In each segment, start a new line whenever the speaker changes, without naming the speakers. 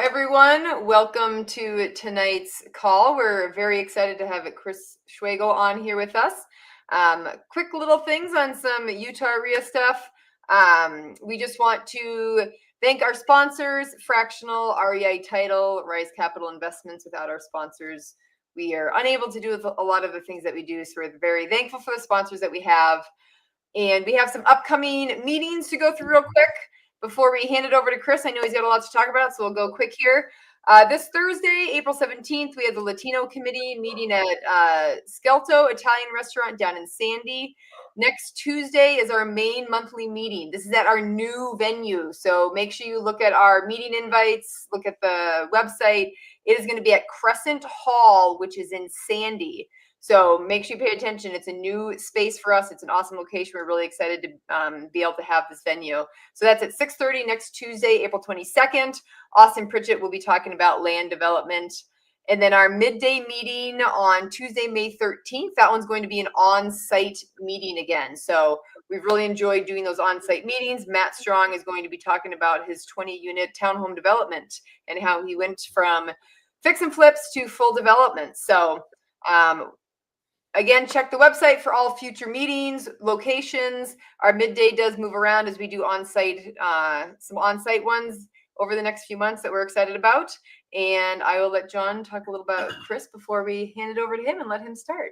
everyone. Welcome to tonight's call. We're very excited to have Chris Schwagerl on here with us. Quick little things on some Utah REIA stuff. We just want to thank our sponsors, Fractional, REI Title, Rise Capital Investments. Without our sponsors, we are unable to do a lot of the things that we do. So we're very thankful for the sponsors that we have. And we have some upcoming meetings to go through real quick before we hand it over to Chris. I know he's got a lot to talk about, so we'll go quick here. This Thursday, April 17th, we have the Latino Committee meeting at Skelto Italian Restaurant down in Sandy. Next Tuesday is our main monthly meeting. This is at our new venue, so make sure you look at our meeting invites, look at the website. It is going to be at Crescent Hall, which is in Sandy. So make sure you pay attention. It's a new space for us. It's an awesome location. We're really excited to be able to have this venue. So that's at 6:30 next Tuesday, April 22nd. Austin Pritchett will be talking about land development. And then our midday meeting on Tuesday, May 13th, that one's going to be an on-site meeting again. So we've really enjoyed doing those on-site meetings. Matt Strong is going to be talking about his 20-unit townhome development and how he went from fix and flips to full development. So again, check the website for all future meetings, locations. Our midday does move around as we do on-site, some on-site ones over the next few months that we're excited about. And I will let John talk a little about Chris before we hand it over to him and let him start.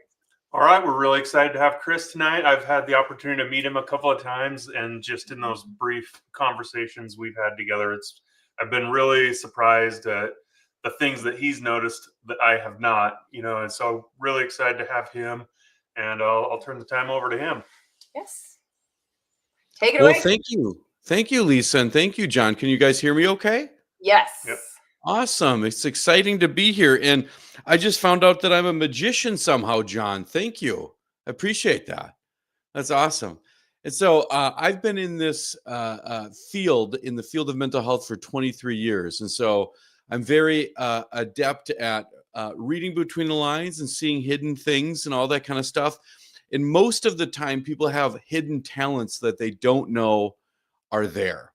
All right, we're really excited to have Chris tonight. I've had the opportunity to meet him a couple of times, and just in those brief conversations we've had together, I've been really surprised at the things that he's noticed that I have not, and so really excited to have him, and I'll turn the time over to him.
Yes. Take it away.
Well, thank you, Lisa, and thank you, John. Can you guys hear me okay?
Yes.
Yep.
Awesome. It's exciting to be here, and I just found out that I'm a magician somehow, John. Thank you. I appreciate that. That's awesome. And so I've been in this field, in the field of mental health for 23 years, and so I'm very adept at reading between the lines and seeing hidden things and all that kind of stuff. And most of the time, people have hidden talents that they don't know are there.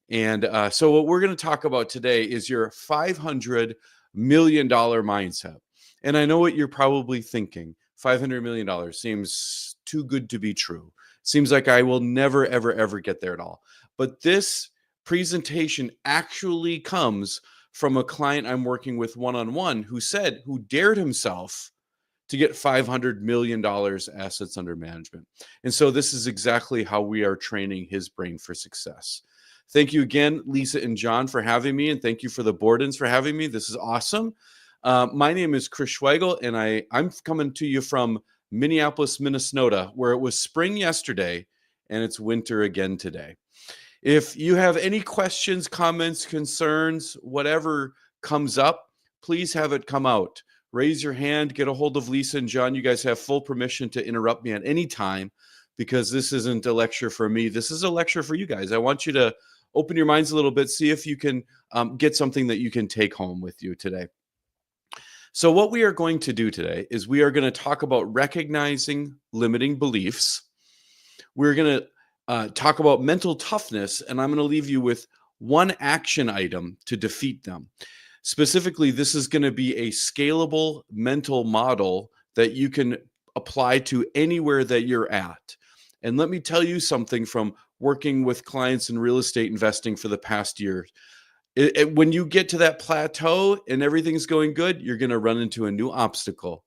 And so what we're going to talk about today is your $500 million mindset. And I know what you're probably thinking. $500 million seems too good to be true. Seems like I will never, ever, ever get there at all. But this presentation actually comes from a client I'm working with one-on-one who dared himself to get $500 million assets under management. And so this is exactly how we are training his brain for success. Thank you again, Lisa and John, for having me. And thank you for the Bordens for having me. This is awesome. My name is Chris Schwagerl, and I'm coming to you from Minneapolis, Minnesota, where it was spring yesterday and it's winter again today. If you have any questions, comments, concerns, whatever comes up, please have it come out. Raise your hand, get a hold of Lisa and John. You guys have full permission to interrupt me at any time, because this isn't a lecture for me. This is a lecture for you guys. I want you to open your minds a little bit, see if you can get something that you can take home with you today. So what we are going to do today is we are going to talk about recognizing limiting beliefs. We're going to talk about mental toughness, and I'm going to leave you with one action item to defeat them. Specifically, this is going to be a scalable mental model that you can apply to anywhere that you're at. And let me tell you something from working with clients in real estate investing for the past year. When you get to that plateau and everything's going good, you're going to run into a new obstacle.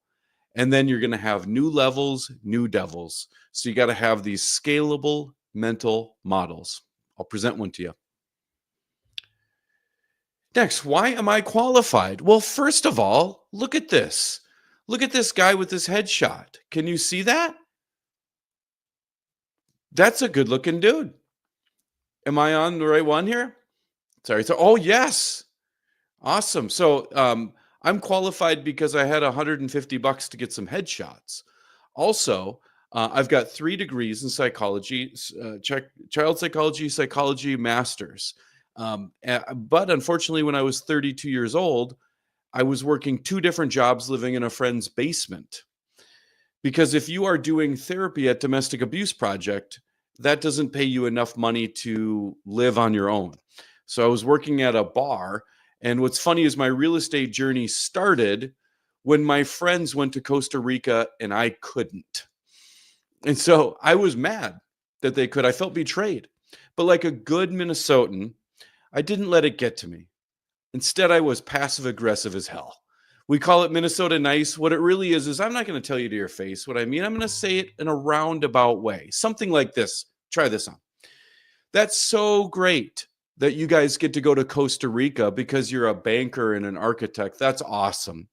And then you're going to have new levels, new devils. So you got to have these scalable mental models. I'll present one to you. Next, why am I qualified? Well, first of all, look at this. Look at this guy with his headshot. Can you see that? That's a good looking dude. Am I on the right one here? Sorry. So, oh, yes. Awesome. So I'm qualified because I had $150 to get some headshots. Also, I've got 3 degrees in psychology, child psychology, psychology masters. But unfortunately, when I was 32 years old, I was working 2 different jobs living in a friend's basement. Because if you are doing therapy at Domestic Abuse Project, that doesn't pay you enough money to live on your own. So I was working at a bar, And what's funny is my real estate journey started when my friends went to Costa Rica and I couldn't. And so I was mad that they could. I felt betrayed. But like a good Minnesotan, I didn't let it get to me. Instead, I was passive aggressive as hell. We call it Minnesota nice. What it really is I'm not going to tell you to your face what I mean. I'm going to say it in a roundabout way. Something like this. Try this on. That's so great that you guys get to go to Costa Rica because you're a banker and an architect. That's awesome.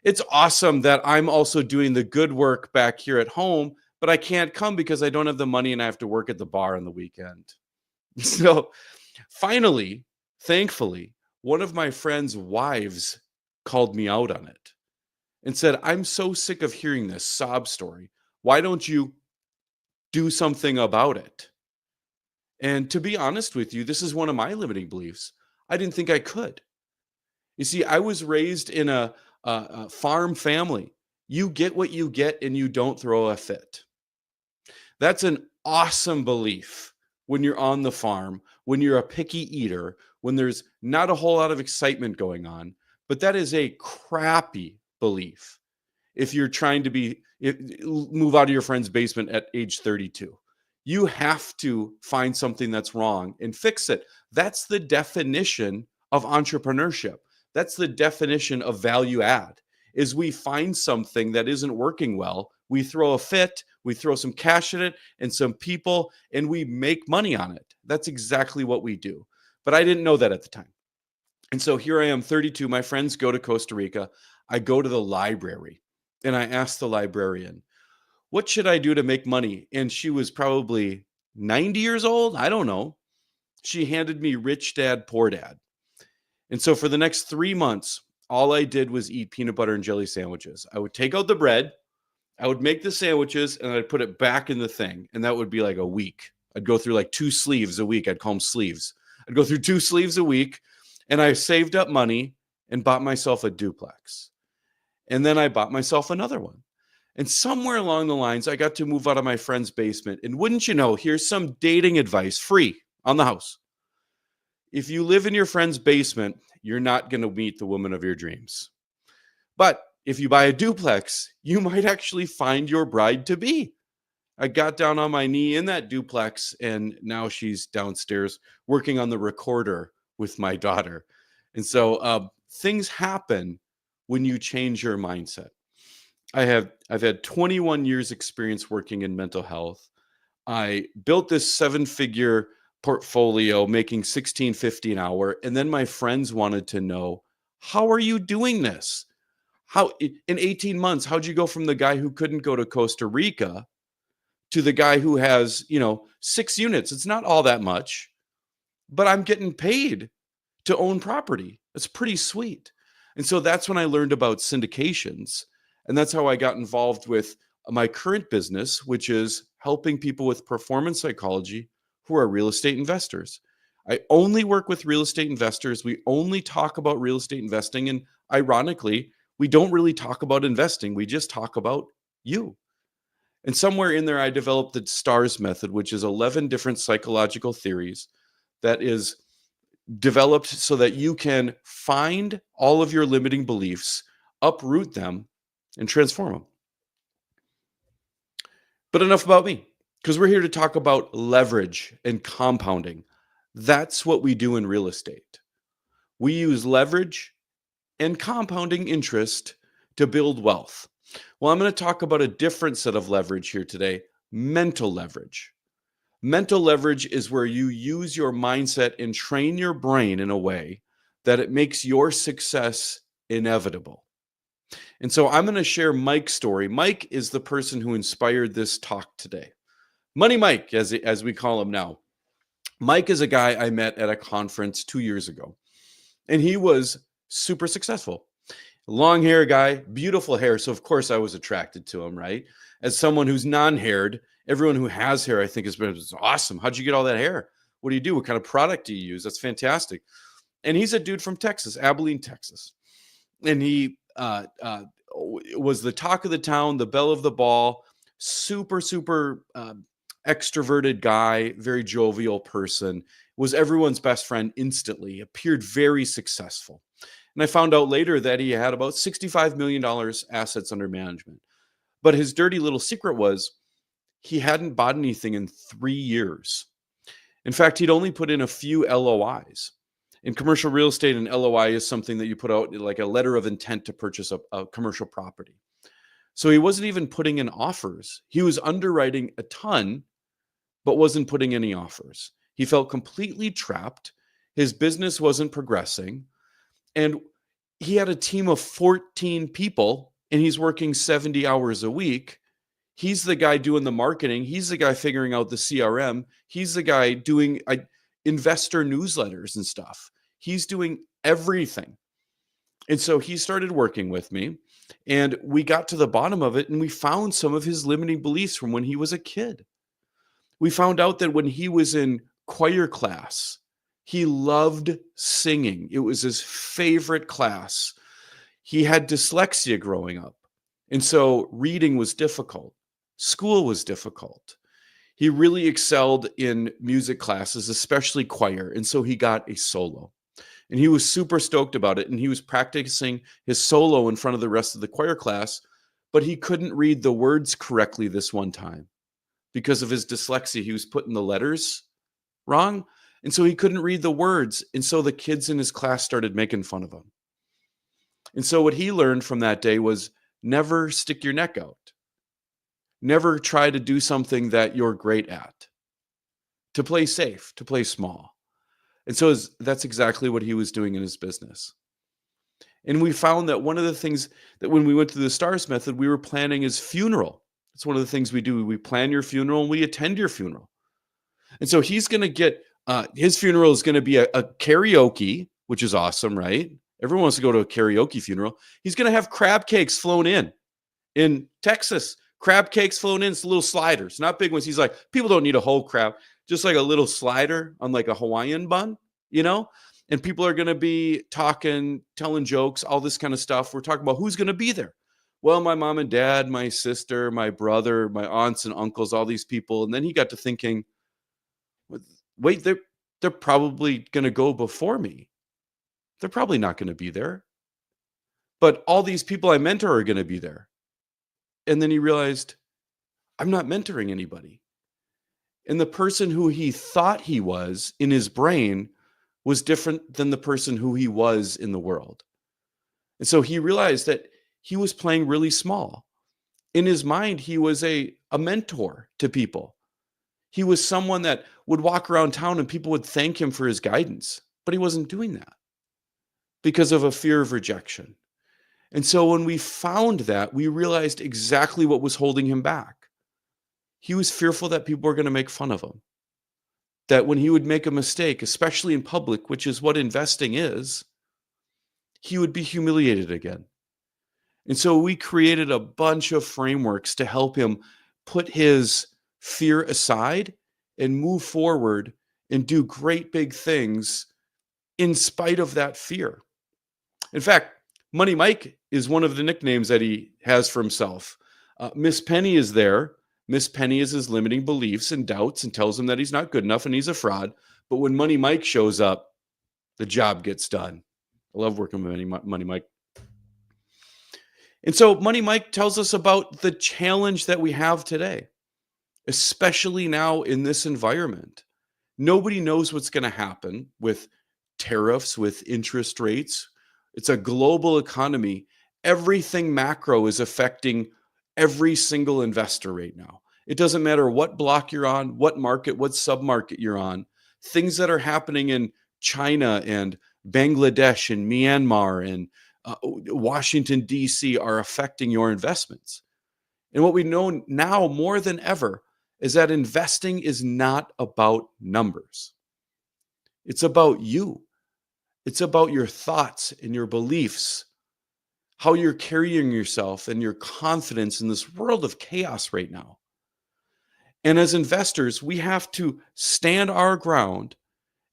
It's awesome that I'm also doing the good work back here at home, but I can't come because I don't have the money and I have to work at the bar on the weekend. So finally, thankfully, one of my friend's wives called me out on it and said, I'm so sick of hearing this sob story. Why don't you do something about it? And to be honest with you, this is one of my limiting beliefs. I didn't think I could. You see, I was raised in a farm family. You get what you get and you don't throw a fit. That's an awesome belief when you're on the farm, when you're a picky eater, when there's not a whole lot of excitement going on. But that is a crappy belief if you're trying to move out of your friend's basement at age 32. You have to find something that's wrong and fix it. That's the definition of entrepreneurship. That's the definition of value add, is we find something that isn't working well. We throw a fit, we throw some cash in it and some people, and we make money on it. That's exactly what we do. But I didn't know that at the time. And so here I am, 32. My friends go to Costa Rica. I go to the library and I ask the librarian, what should I do to make money? And she was probably 90 years old. I don't know. She handed me Rich Dad, Poor Dad. And so for the next 3 months, all I did was eat peanut butter and jelly sandwiches. I would take out the bread, I would make the sandwiches, and I'd put it back in the thing. And that would be like a week. I'd go through like 2 sleeves a week. I'd call them sleeves. I'd go through 2 sleeves a week, and I saved up money and bought myself a duplex. And then I bought myself another one. And somewhere along the lines, I got to move out of my friend's basement. And wouldn't you know, here's some dating advice, free on the house. If you live in your friend's basement, you're not going to meet the woman of your dreams. But if you buy a duplex, you might actually find your bride to be. I got down on my knee in that duplex, and now she's downstairs working on the recorder with my daughter. And so things happen when you change your mindset. I've had 21 years experience working in mental health. I built this 7-figure portfolio making $16.50 an hour. And then my friends wanted to know, how are you doing this? How in 18 months, how'd you go from the guy who couldn't go to Costa Rica to the guy who has, 6 units? It's not all that much, but I'm getting paid to own property. It's pretty sweet. And so that's when I learned about syndications. And that's how I got involved with my current business, which is helping people with performance psychology who are real estate investors. I only work with real estate investors. We only talk about real estate investing. And ironically, we don't really talk about investing. We just talk about you. And somewhere in there, I developed the STARS method, which is 11 different psychological theories that is developed so that you can find all of your limiting beliefs, uproot them, and transform them. But enough about me, because we're here to talk about leverage and compounding. That's what we do in real estate. We use leverage and compounding interest to build wealth. Well, I'm going to talk about a different set of leverage here today, mental leverage. Mental leverage is where you use your mindset and train your brain in a way that it makes your success inevitable. And so I'm going to share Mike's story. Mike is the person who inspired this talk today. Money Mike, as we call him now. Mike is a guy I met at a conference 2 years ago, and he was super successful. Long hair guy, beautiful hair. So of course I was attracted to him, right? As someone who's non-haired, everyone who has hair, I think is awesome. How'd you get all that hair? What do you do? What kind of product do you use? That's fantastic. And he's a dude from Texas, Abilene, Texas. And he was the talk of the town, the belle of the ball, super extroverted guy, very jovial person, was everyone's best friend instantly, appeared very successful. And I found out later that he had about $65 million assets under management. But his dirty little secret was he hadn't bought anything in 3 years. In fact, he'd only put in a few LOIs. In commercial real estate, an LOI is something that you put out like a letter of intent to purchase a commercial property. So he wasn't even putting in offers. He was underwriting a ton, but wasn't putting any offers. He felt completely trapped. His business wasn't progressing. And he had a team of 14 people, and he's working 70 hours a week. He's the guy doing the marketing. He's the guy figuring out the CRM. He's the guy doing investor newsletters and stuff. He's doing everything. And so he started working with me, and we got to the bottom of it, and we found some of his limiting beliefs from when he was a kid. We found out that when he was in choir class, he loved singing. It was his favorite class. He had dyslexia growing up, and so reading was difficult. School was difficult. He really excelled in music classes, especially choir, and so he got a solo. And he was super stoked about it, and he was practicing his solo in front of the rest of the choir class, but he couldn't read the words correctly this one time because of his dyslexia. He was putting the letters wrong, and so he couldn't read the words, and so the kids in his class started making fun of him. And so what he learned from that day was never stick your neck out. Never try to do something that you're great at. To play safe, to play small. And so that's exactly what he was doing in his business. And we found that one of the things that when we went through the STARS method, we were planning his funeral. It's one of the things we do. We plan your funeral and we attend your funeral. And so he's going to get, his funeral is going to be a karaoke, which is awesome, right? Everyone wants to go to a karaoke funeral. He's going to have crab cakes flown in Texas. Crab cakes flown in, it's little sliders, not big ones. He's like, people don't need a whole crab, just like a little slider on like a Hawaiian bun, you know? And people are going to be talking, telling jokes, all this kind of stuff. We're talking about who's going to be there. Well, my mom and dad, my sister, my brother, my aunts and uncles, all these people. And then he got to thinking, wait, they're probably going to go before me. They're probably not going to be there. But all these people I mentor are going to be there. And then he realized, I'm not mentoring anybody. And the person who he thought he was in his brain was different than the person who he was in the world. And so he realized that he was playing really small. In his mind, he was a mentor to people. He was someone that would walk around town and people would thank him for his guidance, but he wasn't doing that because of a fear of rejection. And so when we found that, we realized exactly what was holding him back. He was fearful that people were going to make fun of him. That when he would make a mistake, especially in public, which is what investing is, he would be humiliated again. And so we created a bunch of frameworks to help him put his fear aside and move forward and do great big things in spite of that fear. In fact, Money Mike is one of the nicknames that he has for himself. Miss Penny is there. Miss Penny is his limiting beliefs and doubts and tells him that he's not good enough and he's a fraud. But when Money Mike shows up, the job gets done. I love working with Money Mike. And so Money Mike tells us about the challenge that we have today, especially now in this environment. Nobody knows what's going to happen with tariffs, with interest rates. It's a global economy. Everything macro is affecting every single investor right now. It doesn't matter what block you're on, what market, what submarket you're on. Things that are happening in China and Bangladesh and Myanmar and Washington, D.C. are affecting your investments. And what we know now more than ever is that investing is not about numbers. It's about you. It's about your thoughts and your beliefs, how you're carrying yourself and your confidence in this world of chaos right now. And as investors, we have to stand our ground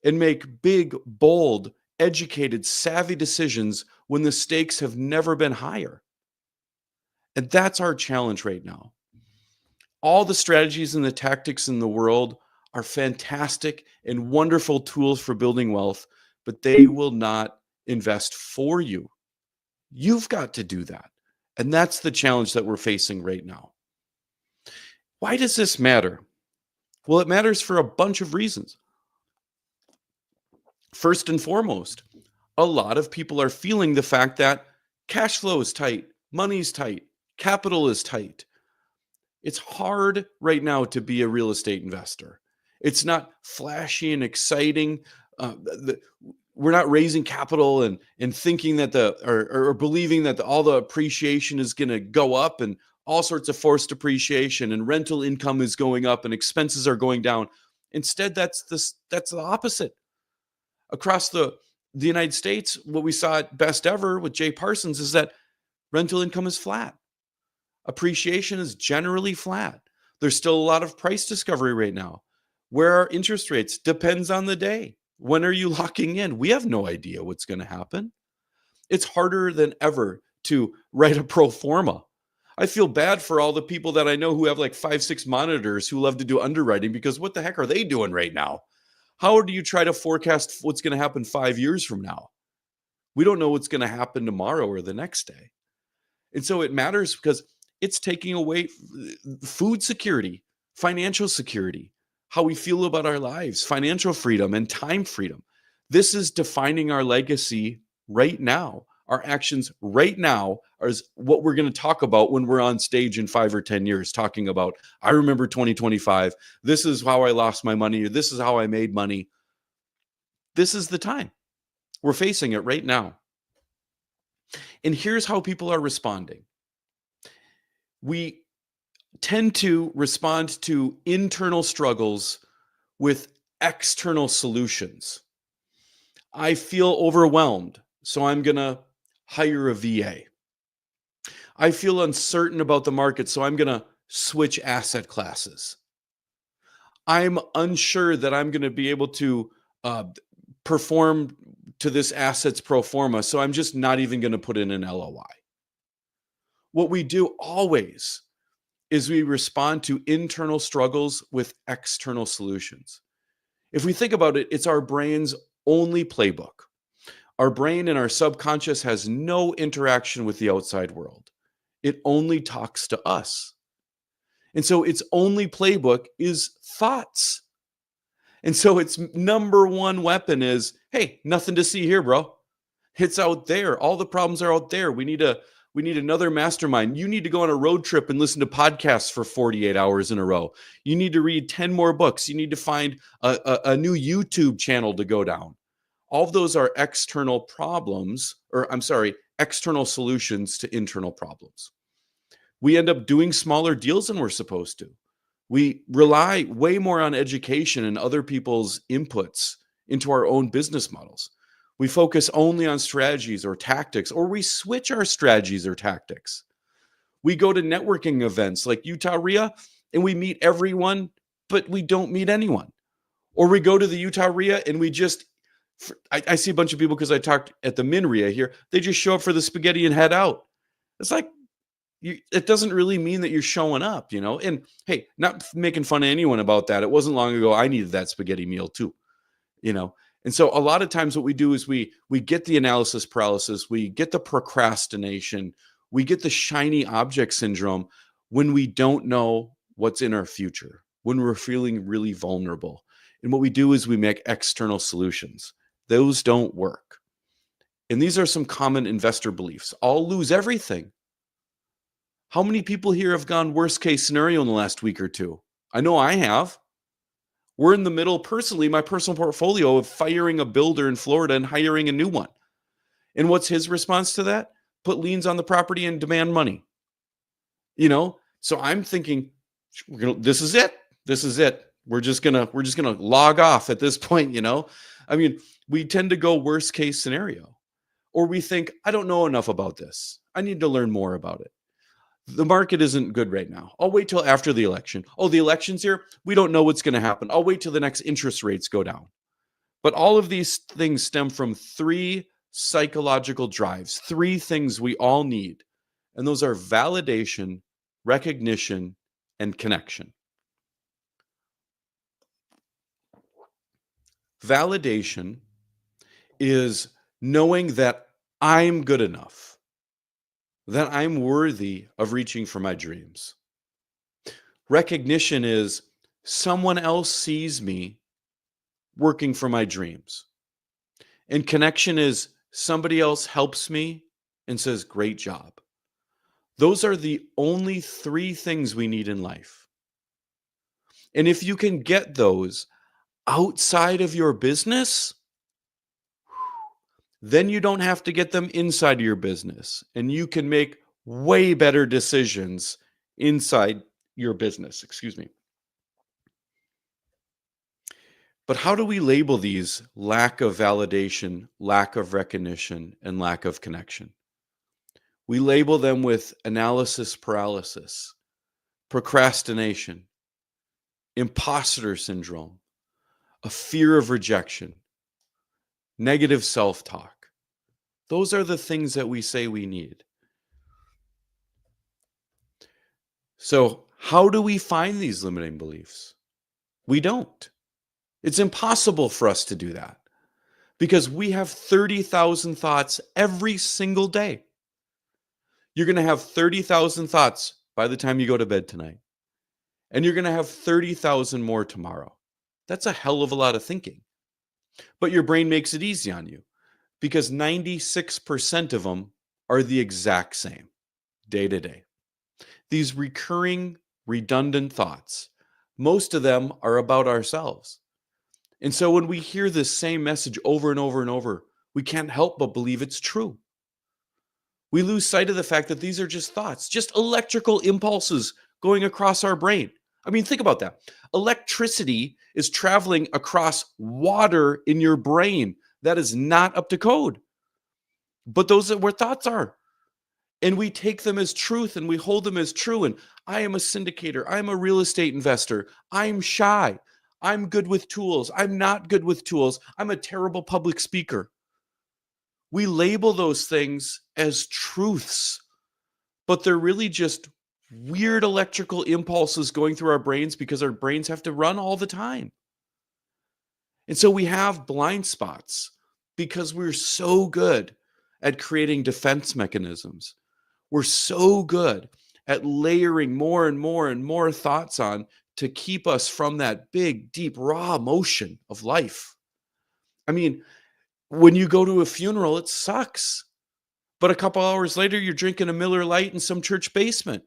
and make big, bold, educated, savvy decisions when the stakes have never been higher. And that's our challenge right now. All the strategies and the tactics in the world are fantastic and wonderful tools for building wealth, but they will not invest for you. You've got to do that. And that's the challenge that we're facing right now. Why does this matter? Well, it matters for a bunch of reasons. First and foremost, a lot of people are feeling the fact that cash flow is tight, money's tight, capital is tight. It's hard right now to be a real estate investor. It's not flashy and exciting. We're not raising capital and thinking that or believing that all the appreciation is going to go up and all sorts of forced appreciation and rental income is going up and expenses are going down. Instead, that's the opposite. Across the United States, what we saw at Best Ever with Jay Parsons is that rental income is flat. Appreciation is generally flat. There's still a lot of price discovery right now. Where are interest rates? Depends on the day. When are you locking in? We have no idea what's going to happen. It's harder than ever to write a pro forma. I feel bad for all the people that I know who have like 5-6 monitors who love to do underwriting, because what the heck are they doing right now? How do you try to forecast what's going to happen 5 years from now? We don't know what's going to happen tomorrow or the next day. And so it matters because it's taking away food security, financial security, how we feel about our lives, financial freedom, and time freedom. This is defining our legacy right now. Our actions right now are what we're going to talk about when we're on stage in 5 or 10 years, talking about, I remember 2025. This is how I lost my money. Or this is how I made money. This is the time. We're facing it right now. And here's how people are responding. We tend to respond to internal struggles with external solutions. I feel overwhelmed, so I'm going to hire a VA. I feel uncertain about the market, so I'm going to switch asset classes. I'm unsure that I'm going to be able to perform to this asset's pro forma, so I'm just not even going to put in an LOI. What we do always is we respond to internal struggles with external solutions. If we think about it, it's our brain's only playbook. Our brain and our subconscious has no interaction with the outside world. It only talks to us. And so its only playbook is thoughts. And so its number one weapon is, hey, nothing to see here, bro. It's out there. All the problems are out there. We need another mastermind. You need to go on a road trip and listen to podcasts for 48 hours in a row. You need to read 10 more books. You need to find a new YouTube channel to go down. All of those are external problems, external solutions to internal problems. We end up doing smaller deals than we're supposed to. We rely way more on education and other people's inputs into our own business models. We focus only on strategies or tactics, or we switch our strategies or tactics. We go to networking events like Utah REIA and we meet everyone, but we don't meet anyone. Or we go to the Utah REIA and we just, I see a bunch of people because I talked at the Min REIA here, they just show up for the spaghetti and head out. It's like, it doesn't really mean that you're showing up, And hey, not making fun of anyone about that. It wasn't long ago I needed that spaghetti meal too, And so a lot of times what we do is we get the analysis paralysis, we get the procrastination, we get the shiny object syndrome when we don't know what's in our future, when we're feeling really vulnerable. And what we do is we make external solutions. Those don't work. And these are some common investor beliefs. I'll lose everything. How many people here have gone worst case scenario in the last week or two? I know I have. We're in the middle, personally, my personal portfolio of firing a builder in Florida and hiring a new one. And what's his response to that? Put liens on the property and demand money. So I'm thinking, this is it. This is it. We're just gonna log off at this point. We tend to go worst case scenario, or we think, I don't know enough about this. I need to learn more about it. The market isn't good right now. I'll wait till after the election. Oh, the election's here. We don't know what's going to happen. I'll wait till the next interest rates go down. But all of these things stem from 3 psychological drives, 3 things we all need. And those are validation, recognition, and connection. Validation is knowing that I'm good enough, that I'm worthy of reaching for my dreams. Recognition is someone else sees me working for my dreams. And connection is somebody else helps me and says, great job. Those are the only three things we need in life. And if you can get those outside of your business, then you don't have to get them inside of your business. And you can make way better decisions inside your business. Excuse me. But how do we label these lack of validation, lack of recognition, and lack of connection? We label them with analysis paralysis, procrastination, imposter syndrome, a fear of rejection, negative self-talk. Those are the things that we say we need. So how do we find these limiting beliefs? We don't. It's impossible for us to do that because we have 30,000 thoughts every single day. You're going to have 30,000 thoughts by the time you go to bed tonight. And you're going to have 30,000 more tomorrow. That's a hell of a lot of thinking. But your brain makes it easy on you because 96% of them are the exact same day to day. These recurring, redundant thoughts, most of them are about ourselves. And so when we hear this same message over and over and over, we can't help but believe it's true. We lose sight of the fact that these are just thoughts, just electrical impulses going across our brain. I mean, think about that. Electricity is traveling across water in your brain. That is not up to code. But those are where thoughts are. And we take them as truth and we hold them as true. And I am a syndicator. I'm a real estate investor. I'm shy. I'm good with tools. I'm not good with tools. I'm a terrible public speaker. We label those things as truths, but they're really just weird electrical impulses going through our brains because our brains have to run all the time. And so we have blind spots because we're so good at creating defense mechanisms. We're so good at layering more and more and more thoughts on to keep us from that big, deep, raw emotion of life. I mean, when you go to a funeral, it sucks. But a couple hours later, you're drinking a Miller Lite in some church basement.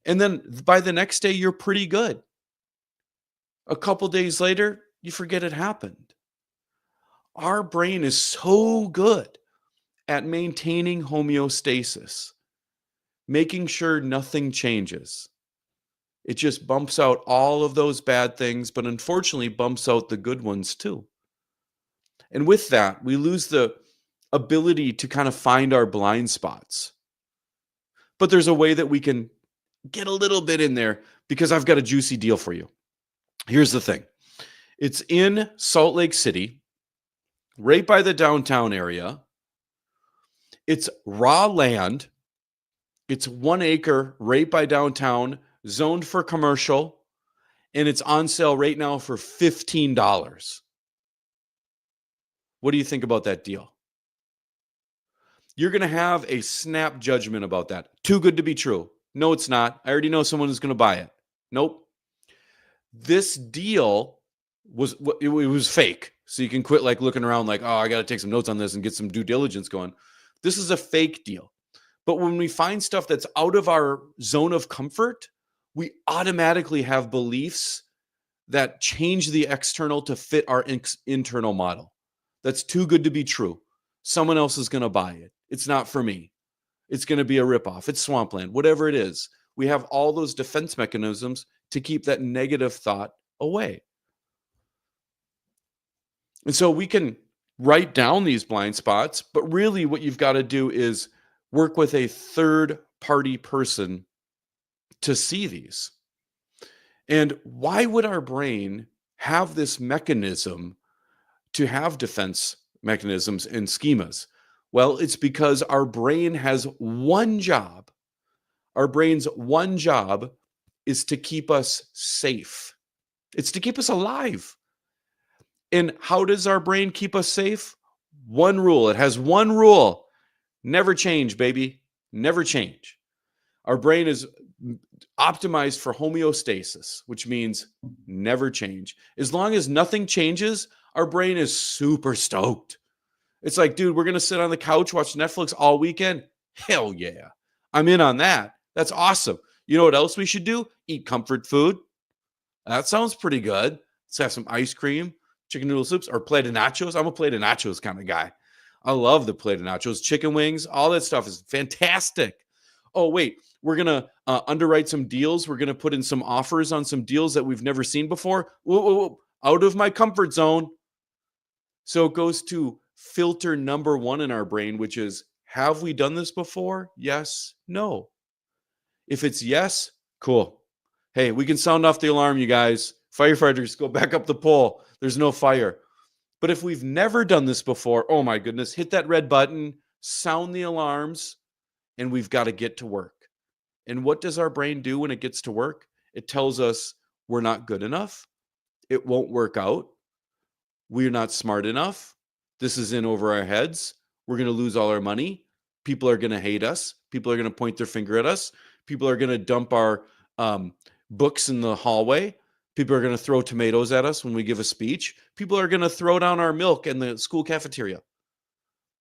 And then by the next day, you're pretty good. A couple days later, you forget it happened. Our brain is so good at maintaining homeostasis, making sure nothing changes. It just bumps out all of those bad things, but unfortunately bumps out the good ones too. And with that, we lose the ability to kind of find our blind spots. But there's a way that we can get a little bit in there because I've got a juicy deal for you. Here's the thing. It's in Salt Lake City, right by the downtown area. It's raw land. It's 1 acre right by downtown, zoned for commercial, and it's on sale right now for $15. What do you think about that deal? You're going to have a snap judgment about that. Too good to be true. No, it's not. I already know someone who's going to buy it. Nope. This deal was fake. So you can quit like looking around like, oh, I got to take some notes on this and get some due diligence going. This is a fake deal. But when we find stuff that's out of our zone of comfort, we automatically have beliefs that change the external to fit our internal model. That's too good to be true. Someone else is going to buy it. It's not for me. It's going to be a ripoff. It's swampland, whatever it is. We have all those defense mechanisms to keep that negative thought away. And so we can write down these blind spots, but really what you've got to do is work with a third-party person to see these. And why would our brain have this mechanism to have defense mechanisms and schemas? Well, it's because our brain has one job. Our brain's one job is to keep us safe. It's to keep us alive. And how does our brain keep us safe? One rule. It has one rule. Never change, baby. Never change. Our brain is optimized for homeostasis, which means never change. As long as nothing changes, our brain is super stoked. It's like, dude, we're going to sit on the couch, watch Netflix all weekend. Hell yeah. I'm in on that. That's awesome. You know what else we should do? Eat comfort food. That sounds pretty good. Let's have some ice cream, chicken noodle soups, or plate of nachos. I'm a plate of nachos kind of guy. I love the plate of nachos, chicken wings, all that stuff is fantastic. Oh, wait, we're going to underwrite some deals. We're going to put in some offers on some deals that we've never seen before. Whoa, whoa, whoa. Out of my comfort zone. So it goes to filter number one in our brain, which is, have we done this before? Yes, no. If it's yes, cool. Hey, we can sound off the alarm, you guys. Firefighters, go back up the pole. There's no fire. But if we've never done this before, oh my goodness, hit that red button, sound the alarms, and we've got to get to work. And what does our brain do when it gets to work? It tells us we're not good enough. It won't work out. We're not smart enough. This is in over our heads. We're going to lose all our money. People are going to hate us. People are going to point their finger at us. People are going to dump our books in the hallway. People are going to throw tomatoes at us when we give a speech. People are going to throw down our milk in the school cafeteria.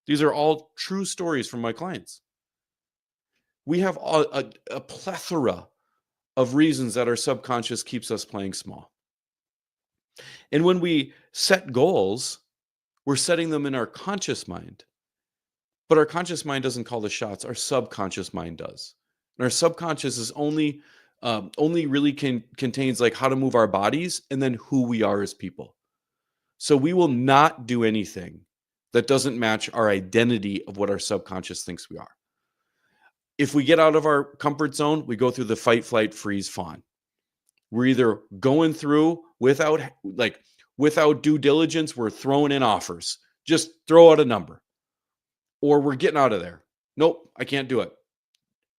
These are all true stories from my clients. We have a plethora of reasons that our subconscious keeps us playing small. And when we set goals, we're setting them in our conscious mind. But our conscious mind doesn't call the shots. Our subconscious mind does. And our subconscious is only really contains like how to move our bodies and then who we are as people. So we will not do anything that doesn't match our identity of what our subconscious thinks we are. If we get out of our comfort zone, we go through the fight, flight, freeze, fawn. We're either going through without due diligence, we're throwing in offers. Just throw out a number. Or we're getting out of there. Nope, I can't do it.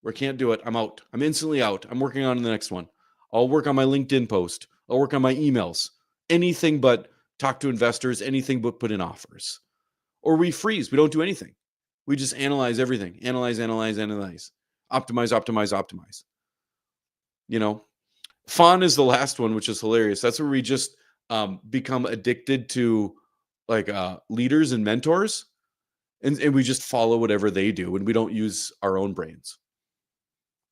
I can't do it. I'm out. I'm instantly out. I'm working on the next one. I'll work on my LinkedIn post. I'll work on my emails. Anything but talk to investors, anything but put in offers. Or we freeze. We don't do anything. We just analyze everything. Analyze. Optimize. You know, fawn is the last one, which is hilarious. That's where we just become addicted to like leaders and mentors. And we just follow whatever they do. And we don't use our own brains.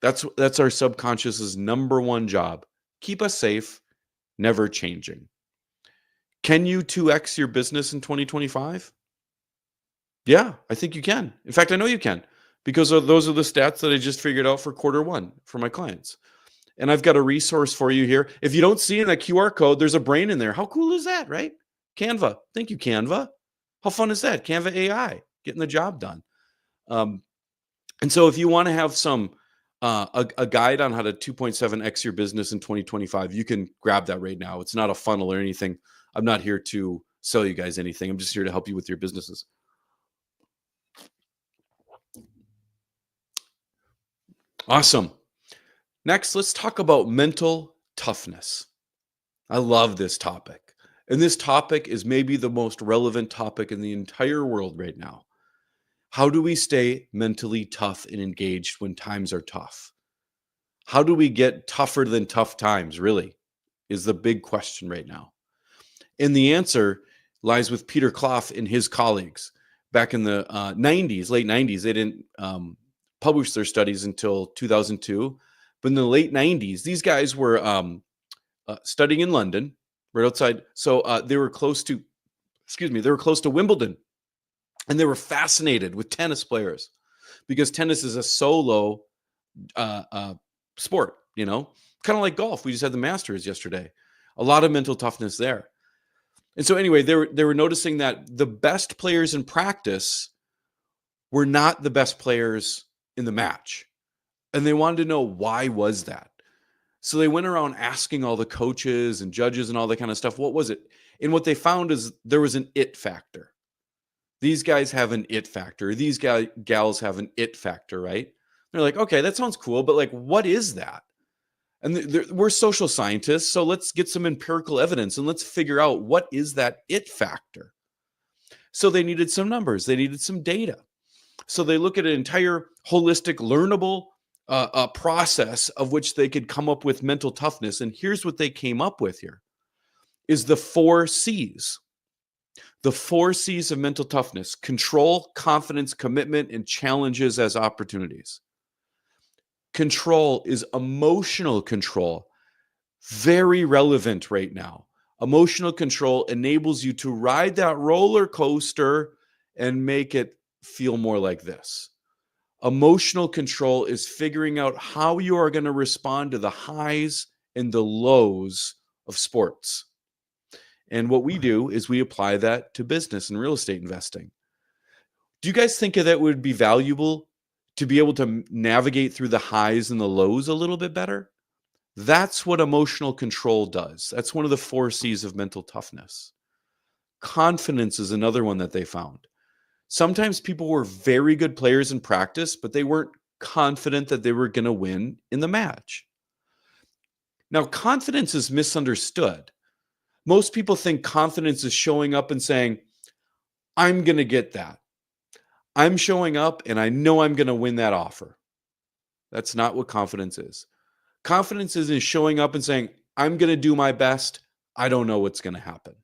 That's our subconscious's number one job. Keep us safe, never changing. Can you 2x your business in 2025? Yeah, I think you can. In fact, I know you can, because those are the stats that I just figured out for quarter one for my clients. And I've got a resource for you here. If you don't see in that QR code, there's a brain in there. How cool is that, right? Canva. Thank you, Canva. How fun is that? Canva AI, getting the job done. And so if you want to have some a guide on how to 2.7x your business in 2025, you can grab that right now. It's not a funnel or anything. I'm not here to sell you guys anything. I'm just here to help you with your businesses. Awesome. Next, let's talk about mental toughness. I love this topic. And this topic is maybe the most relevant topic in the entire world right now. How do we stay mentally tough and engaged when times are tough? How do we get tougher than tough times, really, is the big question right now. And the answer lies with Peter Clough and his colleagues. Back in the late 90s, they didn't publish their studies until 2002. But in the late 90s, these guys were studying in London, right outside. So they were close to Wimbledon. And they were fascinated with tennis players because tennis is a solo sport, you know, kind of like golf. We just had the Masters yesterday. A lot of mental toughness there. And so anyway, they were noticing that the best players in practice were not the best players in the match. And they wanted to know, why was that? So they went around asking all the coaches and judges and all that kind of stuff, what was it? And what they found is there was an it factor. These guys have an it factor. These gals have an it factor, right? They're like, okay, that sounds cool, but like, what is that? And we're social scientists, so let's get some empirical evidence and let's figure out what is that it factor. So they needed some numbers, they needed some data. So they look at an entire holistic, learnable process of which they could come up with mental toughness. And here's what they came up with here is the 4 C's. The 4 C's of mental toughness: control, confidence, commitment, and challenges as opportunities. Control is emotional control. Very relevant right now. Emotional control enables you to ride that roller coaster and make it feel more like this. Emotional control is figuring out how you are going to respond to the highs and the lows of sports. And what we do is we apply that to business and real estate investing. Do you guys think that would be valuable to be able to navigate through the highs and the lows a little bit better? That's what emotional control does. That's one of the 4 C's of mental toughness. Confidence is another one that they found. Sometimes people were very good players in practice, but they weren't confident that they were going to win in the match. Now, confidence is misunderstood. Most people think confidence is showing up and saying, I'm going to get that. I'm showing up and I know I'm going to win that offer. That's not what confidence is. Confidence is showing up and saying, I'm going to do my best. I don't know what's going to happen.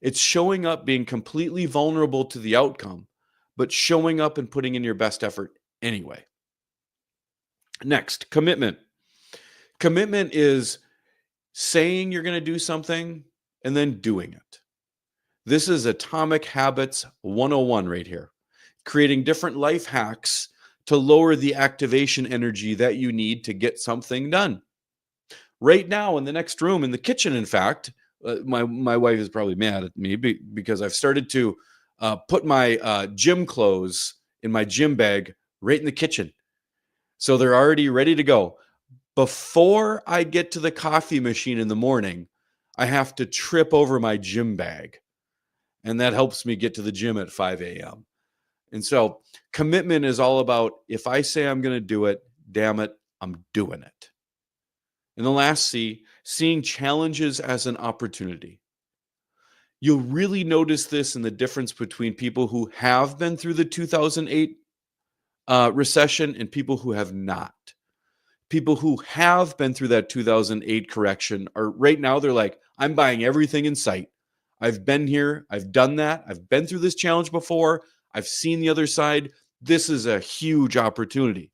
It's showing up being completely vulnerable to the outcome, but showing up and putting in your best effort anyway. Next, commitment. Commitment is saying you're going to do something and then doing it. This is Atomic Habits 101 right here. Creating different life hacks to lower the activation energy that you need to get something done. Right now in the next room, in the kitchen, in fact, my wife is probably mad at me because I've started to put my gym clothes in my gym bag right in the kitchen. So they're already ready to go. Before I get to the coffee machine in the morning, I have to trip over my gym bag. And that helps me get to the gym at 5 a.m. And so commitment is all about, if I say I'm going to do it, damn it, I'm doing it. And the last C, seeing challenges as an opportunity. You'll really notice this in the difference between people who have been through the 2008 recession and people who have not. People who have been through that 2008 correction are right now, they're like, I'm buying everything in sight. I've been here. I've done that. I've been through this challenge before. I've seen the other side. This is a huge opportunity.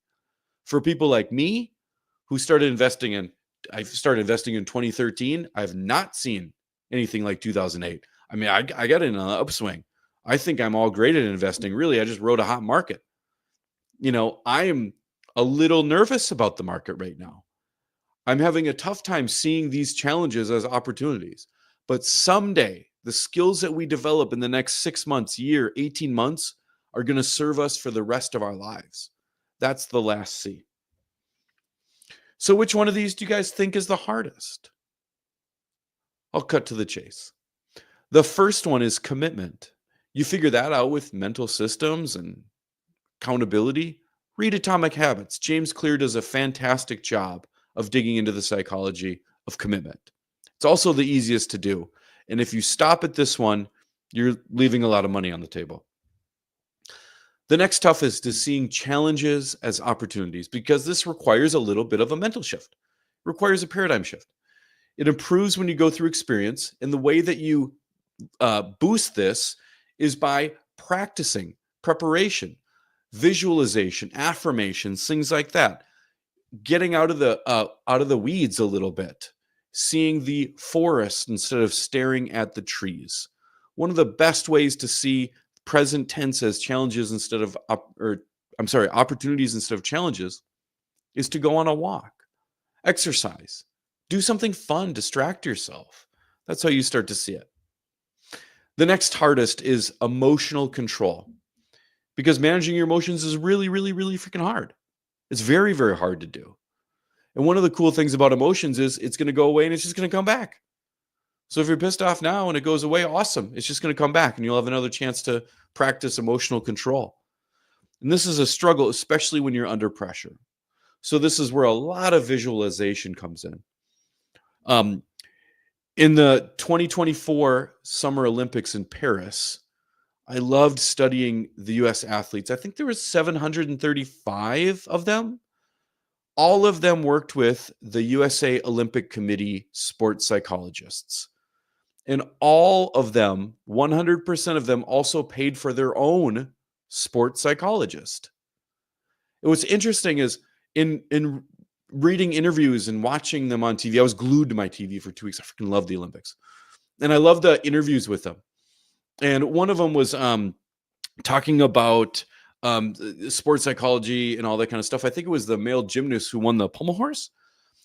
For people like me who started investing in 2013. I've not seen anything like 2008. I mean, I got in an upswing. I think I'm all great at investing. Really, I just rode a hot market. You know, I am a little nervous about the market right now. I'm having a tough time seeing these challenges as opportunities. But someday, the skills that we develop in the next 6 months, year, 18 months are going to serve us for the rest of our lives. That's the last C. So which one of these do you guys think is the hardest? I'll cut to the chase. The first one is commitment. You figure that out with mental systems and accountability. Read Atomic Habits. James Clear does a fantastic job of digging into the psychology of commitment. It's also the easiest to do. And if you stop at this one, you're leaving a lot of money on the table. The next toughest is seeing challenges as opportunities, because this requires a little bit of a mental shift. It requires a paradigm shift. It improves when you go through experience. And the way that you boost this is by practicing, preparation, visualization, affirmations, things like that. Getting out of the weeds a little bit. Seeing the forest instead of staring at the trees. One of the best ways to see present tense as challenges instead of, opportunities instead of challenges is to go on a walk, exercise, do something fun, distract yourself. That's how you start to see it. The next hardest is emotional control, because managing your emotions is really, really, really freaking hard. It's very, very hard to do. And one of the cool things about emotions is it's going to go away and it's just going to come back. So if you're pissed off now and it goes away, awesome. It's just going to come back and you'll have another chance to practice emotional control. And this is a struggle, especially when you're under pressure. So this is where a lot of visualization comes in. In the 2024 Summer Olympics in Paris, I loved studying the US athletes. I think there was 735 of them. All of them worked with the USA Olympic Committee sports psychologists. And all of them, 100% of them, also paid for their own sports psychologist. And what's interesting is in reading interviews and watching them on TV, I was glued to my TV for 2 weeks. I freaking love the Olympics. And I love the interviews with them. And one of them was talking about sports psychology and all that kind of stuff. I think it was the male gymnast who won the pommel horse.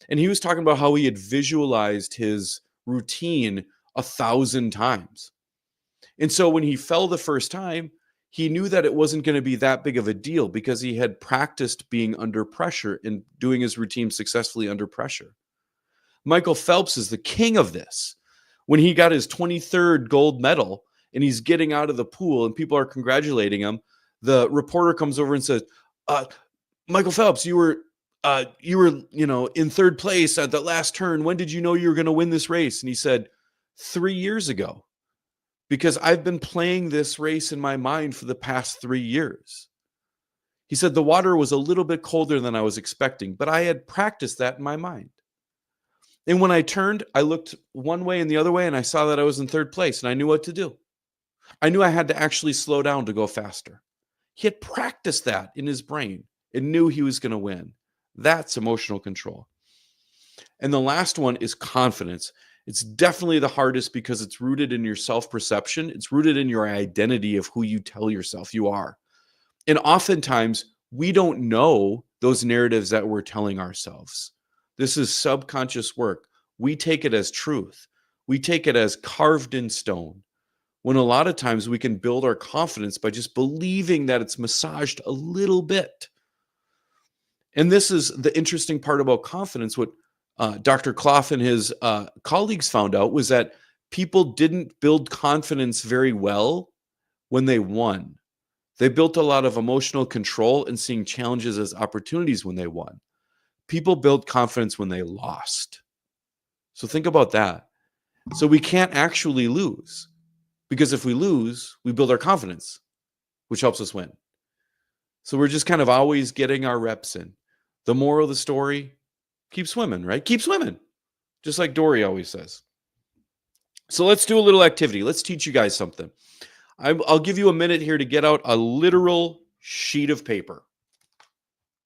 And he was talking about how he had visualized his routine 1,000 times. And so when he fell the first time, he knew that it wasn't going to be that big of a deal because he had practiced being under pressure and doing his routine successfully under pressure. Michael Phelps is the king of this. When he got his 23rd gold medal and he's getting out of the pool and people are congratulating him, the reporter comes over and says, Michael Phelps, you were, in third place at the last turn. When did you know you were going to win this race? And he said, 3 years ago, because I've been playing this race in my mind for the past 3 years. He said the water was a little bit colder than I was expecting, but I had practiced that in my mind. And when I turned, I looked one way and the other way, and I saw that I was in third place, and I knew what to do. I knew I had to actually slow down to go faster. He had practiced that in his brain and knew he was going to win. That's emotional control. And the last one is confidence. It's definitely the hardest because it's rooted in your self-perception. It's rooted in your identity of who you tell yourself you are. And oftentimes, we don't know those narratives that we're telling ourselves. This is subconscious work. We take it as truth. We take it as carved in stone. When a lot of times we can build our confidence by just believing that it's massaged a little bit. And this is the interesting part about confidence. What Dr. Clough and his colleagues found out was that people didn't build confidence very well when they won. They built a lot of emotional control and seeing challenges as opportunities when they won. People build confidence when they lost. So think about that. So we can't actually lose, because if we lose, we build our confidence, which helps us win. So we're just kind of always getting our reps in. The moral of the story, keep swimming, right? Keep swimming. Just like Dory always says. So let's do a little activity. Let's teach you guys something. I'll give you a minute here to get out a literal sheet of paper.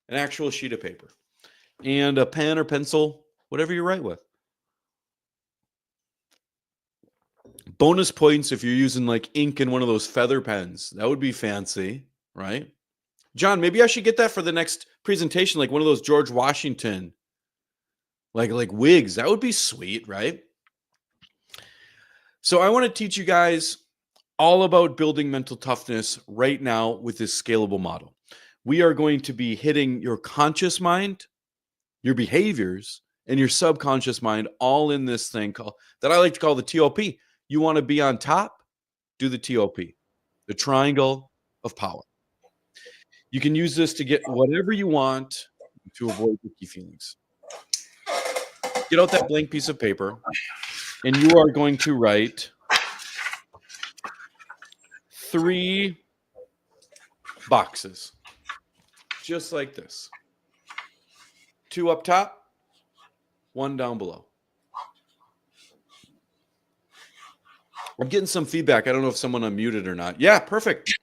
An actual sheet of paper. And a pen or pencil, whatever you write with. Bonus points if you're using like ink in one of those feather pens. That would be fancy, right? John, maybe I should get that for the next presentation, like one of those George Washington, like wigs. That would be sweet, right? So I want to teach you guys all about building mental toughness right now with this scalable model. We are going to be hitting your conscious mind, your behaviors, and your subconscious mind all in this thing that I like to call the TOP. You want to be on top? Do the TOP, the triangle of power. You can use this to get whatever you want to avoid icky feelings. Get out that blank piece of paper, and you are going to write 3 boxes, just like this. 2 up top, 1 down below. I'm getting some feedback. I don't know if someone unmuted or not. Yeah, perfect.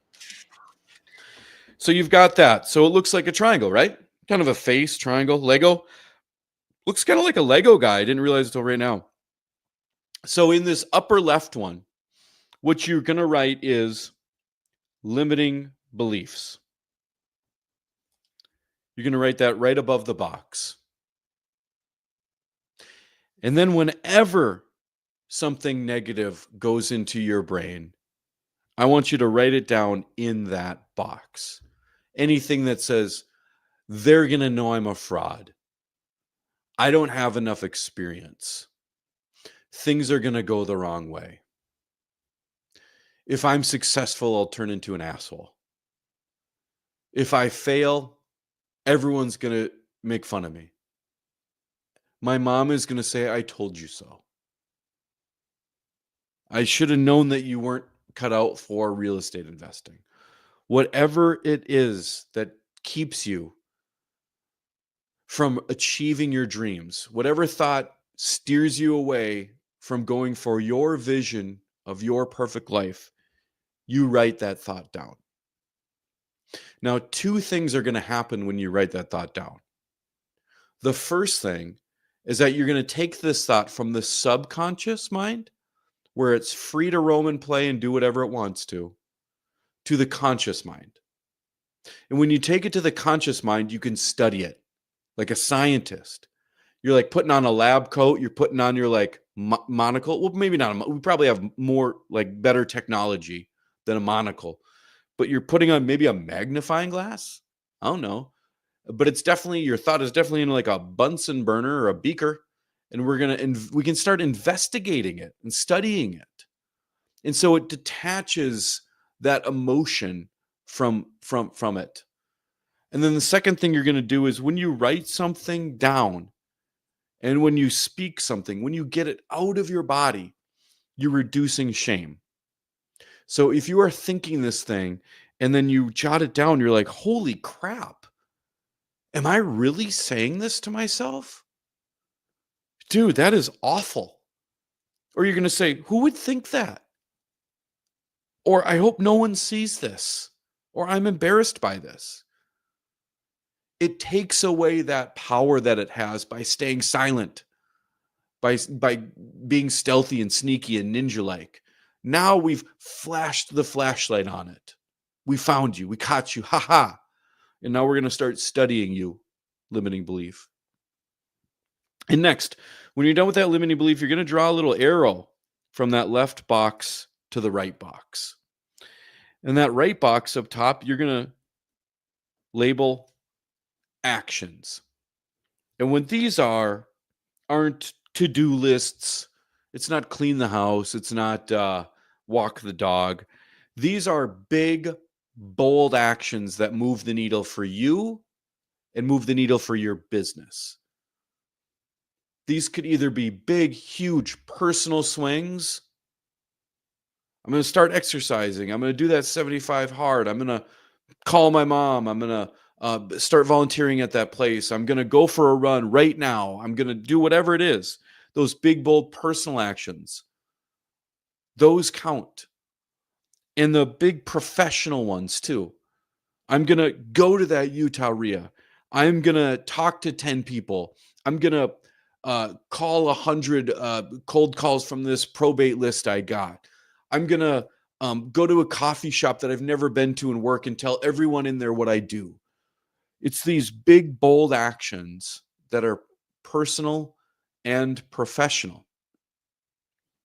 So you've got that. So it looks like a triangle, right? Kind of a face, triangle, Lego. Looks kind of like a Lego guy. I didn't realize until right now. So in this upper left one, what you're going to write is limiting beliefs. You're going to write that right above the box. And then whenever something negative goes into your brain, I want you to write it down in that box. Anything that says, they're going to know I'm a fraud. I don't have enough experience. Things are going to go the wrong way. If I'm successful, I'll turn into an asshole. If I fail, everyone's going to make fun of me. My mom is going to say, I told you so. I should have known that you weren't cut out for real estate investing. Whatever it is that keeps you from achieving your dreams, whatever thought steers you away from going for your vision of your perfect life, you write that thought down. Now, two things are going to happen when you write that thought down. The first thing is that you're going to take this thought from the subconscious mind, where it's free to roam and play and do whatever it wants to the conscious mind. And when you take it to the conscious mind, you can study it like a scientist. You're like putting on a lab coat. You're putting on your like monocle. Well, maybe not. We probably have more like better technology than a monocle, but you're putting on maybe a magnifying glass. I don't know, but it's definitely, your thought is definitely in like a Bunsen burner or a beaker. And we can start investigating it and studying it. And so it detaches that emotion from it. And then the second thing you're going to do is when you write something down and when you speak something, when you get it out of your body, you're reducing shame. So if you are thinking this thing and then you jot it down, you're like, holy crap, am I really saying this to myself? Dude, that is awful. Or you're going to say, who would think that? Or I hope no one sees this. Or I'm embarrassed by this. It takes away that power that it has by staying silent, by being stealthy and sneaky and ninja-like. Now we've flashed the flashlight on it. We found you. We caught you. Ha ha. And now we're going to start studying you, limiting belief. And next, when you're done with that limiting belief, you're going to draw a little arrow from that left box to the right box. And that right box up top, you're going to label actions. And what these aren't to-do lists. It's not clean the house. It's not walk the dog. These are big, bold actions that move the needle for you and move the needle for your business. These could either be big, huge personal swings. I'm going to start exercising. I'm going to do that 75 hard. I'm going to call my mom. I'm going to start volunteering at that place. I'm going to go for a run right now. I'm going to do whatever it is. Those big, bold personal actions, those count. And the big professional ones too. I'm going to go to that Utah REIA. I'm going to talk to 10 people. I'm going to call 100 cold calls from this probate list I got. I'm going to go to a coffee shop that I've never been to and work and tell everyone in there what I do. It's these big, bold actions that are personal and professional.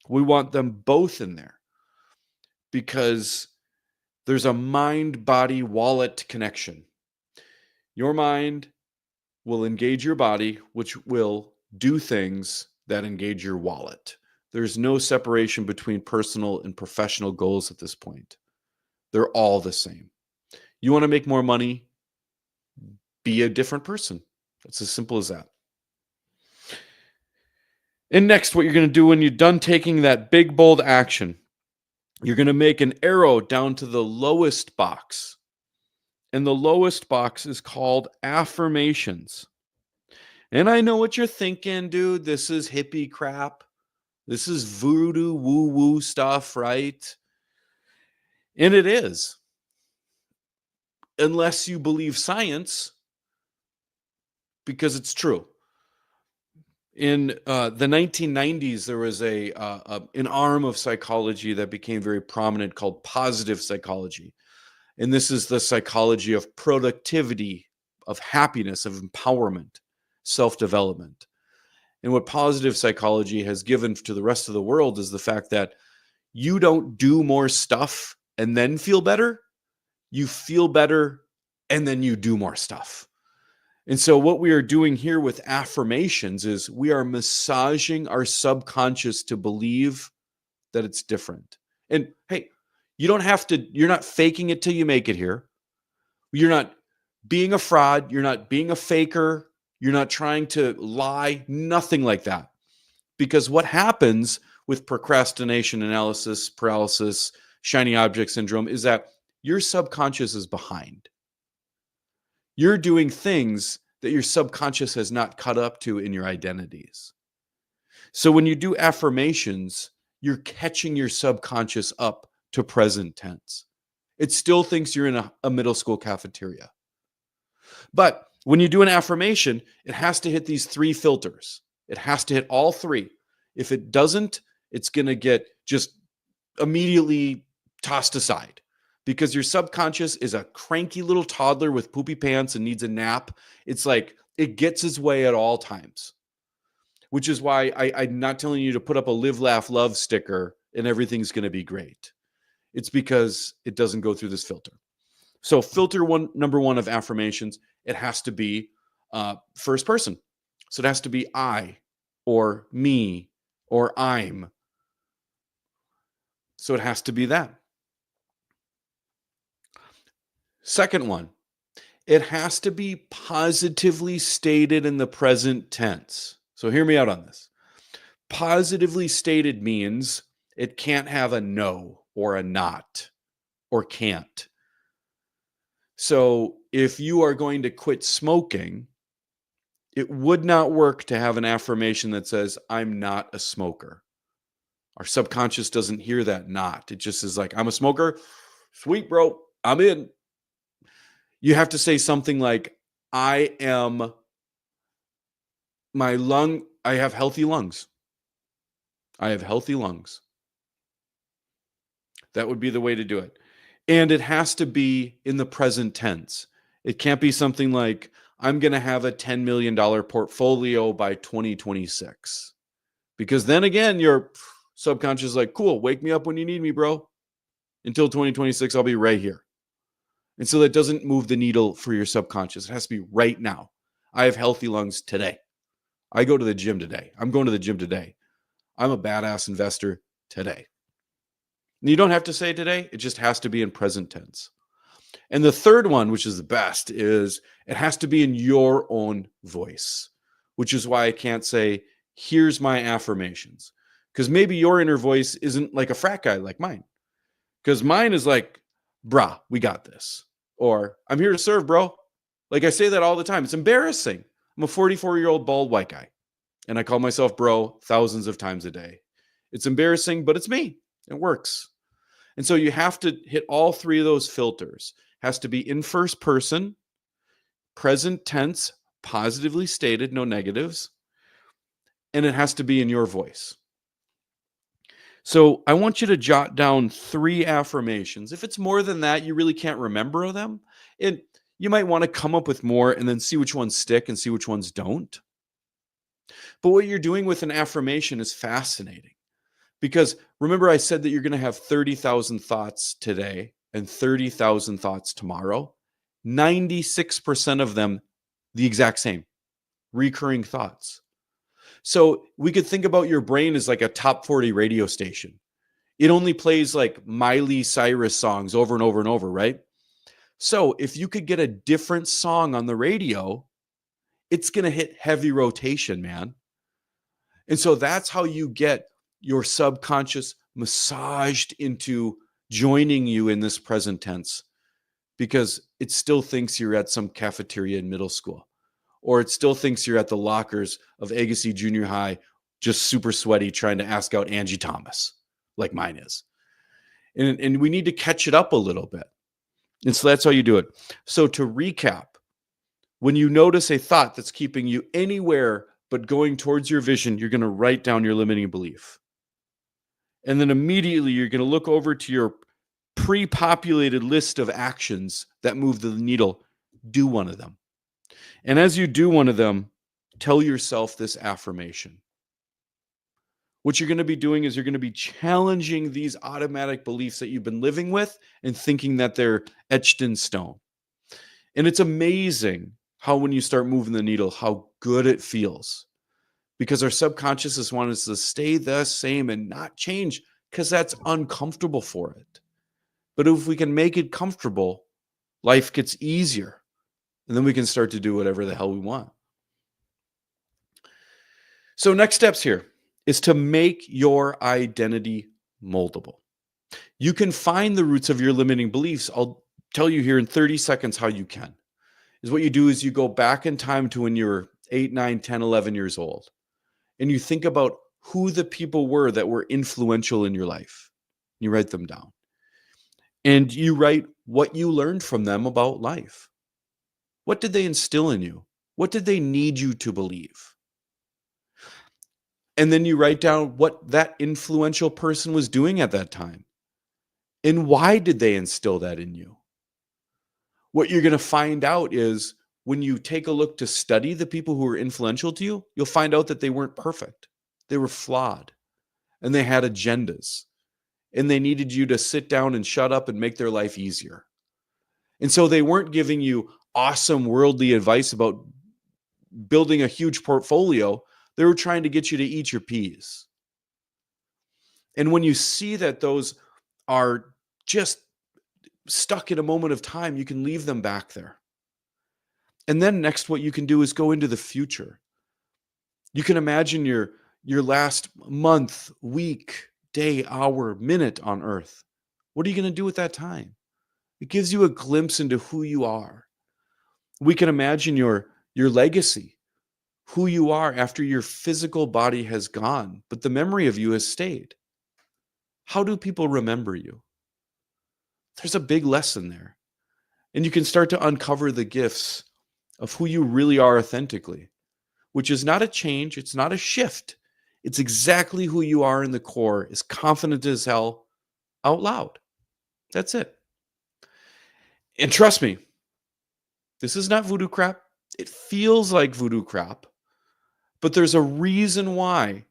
We want them both in there because there's a mind-body wallet connection. Your mind will engage your body, which will do things that engage your wallet. There's no separation between personal and professional goals at this point. They're all the same. You want to make more money? Be a different person. It's as simple as that. And next, what you're going to do when you're done taking that big, bold action, you're going to make an arrow down to the lowest box. And the lowest box is called affirmations. And I know what you're thinking, dude. This is hippie crap. This is voodoo, woo-woo stuff, right? And it is. Unless you believe science, because it's true. In the 1990s, there was an arm of psychology that became very prominent called positive psychology. And this is the psychology of productivity, of happiness, of empowerment, self-development. And what positive psychology has given to the rest of the world is the fact that you don't do more stuff and then feel better. You feel better and then you do more stuff. And so what we are doing here with affirmations is we are massaging our subconscious to believe that it's different. And hey, you don't have to, you're not faking it till you make it here. You're not being a fraud. You're not being a faker. You're not trying to lie, nothing like that. Because what happens with procrastination, analysis, paralysis, shiny object syndrome is that your subconscious is behind. You're doing things that your subconscious has not caught up to in your identities. So when you do affirmations, you're catching your subconscious up to present tense. It still thinks you're in a middle school cafeteria. But when you do an affirmation, it has to hit these 3 filters. It has to hit all 3. If it doesn't, it's going to get just immediately tossed aside, because your subconscious is a cranky little toddler with poopy pants and needs a nap. It's like it gets its way at all times, which is why I'm not telling you to put up a live, laugh, love sticker and everything's going to be great. It's because it doesn't go through this filter. So filter number 1 of affirmations, it has to be first person. So it has to be I or me or I'm. So it has to be that. Second one, it has to be positively stated in the present tense. So hear me out on this. Positively stated means it can't have a no or a not or can't. So if you are going to quit smoking, it would not work to have an affirmation that says, I'm not a smoker. Our subconscious doesn't hear that not. It just is like, I'm a smoker. Sweet, bro. I'm in. You have to say something like, I have healthy lungs. I have healthy lungs. That would be the way to do it. And it has to be in the present tense. It can't be something like, I'm going to have a $10 million portfolio by 2026. Because then again, your subconscious is like, cool, wake me up when you need me, bro. Until 2026, I'll be right here. And so that doesn't move the needle for your subconscious. It has to be right now. I have healthy lungs today. I go to the gym today. I'm going to the gym today. I'm a badass investor today. And you don't have to say today. It just has to be in present tense. And the third one, which is the best, is it has to be in your own voice, which is why I can't say, here's my affirmations. Because maybe your inner voice isn't like a frat guy like mine. Because mine is like, brah, we got this. Or I'm here to serve, bro. Like I say that all the time. It's embarrassing. I'm a 44-year-old bald white guy. And I call myself bro thousands of times a day. It's embarrassing, but it's me. It works. And so you have to hit all 3 of those filters. Has to be in first person, present tense, positively stated, no negatives. And it has to be in your voice. So I want you to jot down 3 affirmations. If it's more than that, you really can't remember them. And you might want to come up with more and then see which ones stick and see which ones don't. But what you're doing with an affirmation is fascinating. Because remember I said that you're going to have 30,000 thoughts today and 30,000 thoughts tomorrow. 96% of them the exact same. Recurring thoughts. So we could think about your brain as like a top 40 radio station. It only plays like Miley Cyrus songs over and over and over, right? So if you could get a different song on the radio, it's going to hit heavy rotation, man. And so that's how you get your subconscious massaged into joining you in this present tense, because it still thinks you're at some cafeteria in middle school, or it still thinks you're at the lockers of Agassiz Junior High, just super sweaty, trying to ask out Angie Thomas, like mine is. And we need to catch it up a little bit. And so that's how you do it. So to recap, when you notice a thought that's keeping you anywhere but going towards your vision, you're going to write down your limiting belief. And then immediately you're going to look over to your pre-populated list of actions that move the needle. Do one of them. And as you do one of them, tell yourself this affirmation. What you're going to be doing is you're going to be challenging these automatic beliefs that you've been living with and thinking that they're etched in stone. And it's amazing how when you start moving the needle, how good it feels. Because our subconscious is wanting us to stay the same and not change, because that's uncomfortable for it. But if we can make it comfortable, life gets easier. And then we can start to do whatever the hell we want. So next steps here is to make your identity moldable. You can find the roots of your limiting beliefs. I'll tell you here in 30 seconds how you can. Is what you do is you go back in time to when you were 8, 9, 10, 11 years old, and you think about who the people were that were influential in your life. You write them down. And you write what you learned from them about life. What did they instill in you? What did they need you to believe? And then you write down what that influential person was doing at that time. And why did they instill that in you? What you're going to find out is when you take a look to study the people who were influential to you, you'll find out that they weren't perfect. They were flawed, and they had agendas, and they needed you to sit down and shut up and make their life easier. And so they weren't giving you awesome worldly advice about building a huge portfolio. They were trying to get you to eat your peas. And when you see that those are just stuck in a moment of time, you can leave them back there. And then next, what you can do is go into the future. You can imagine your last month, week, day, hour, minute on earth. What are you going to do with that time? It gives you a glimpse into who you are. We can imagine your legacy, who you are after your physical body has gone, but the memory of you has stayed. How do people remember you? There's a big lesson there. And you can start to uncover the gifts of who you really are authentically, which is not a change. It's not a shift. It's exactly who you are in the core, as confident as hell, out loud. That's it. And trust me, this is not voodoo crap. It feels like voodoo crap, but there's a reason why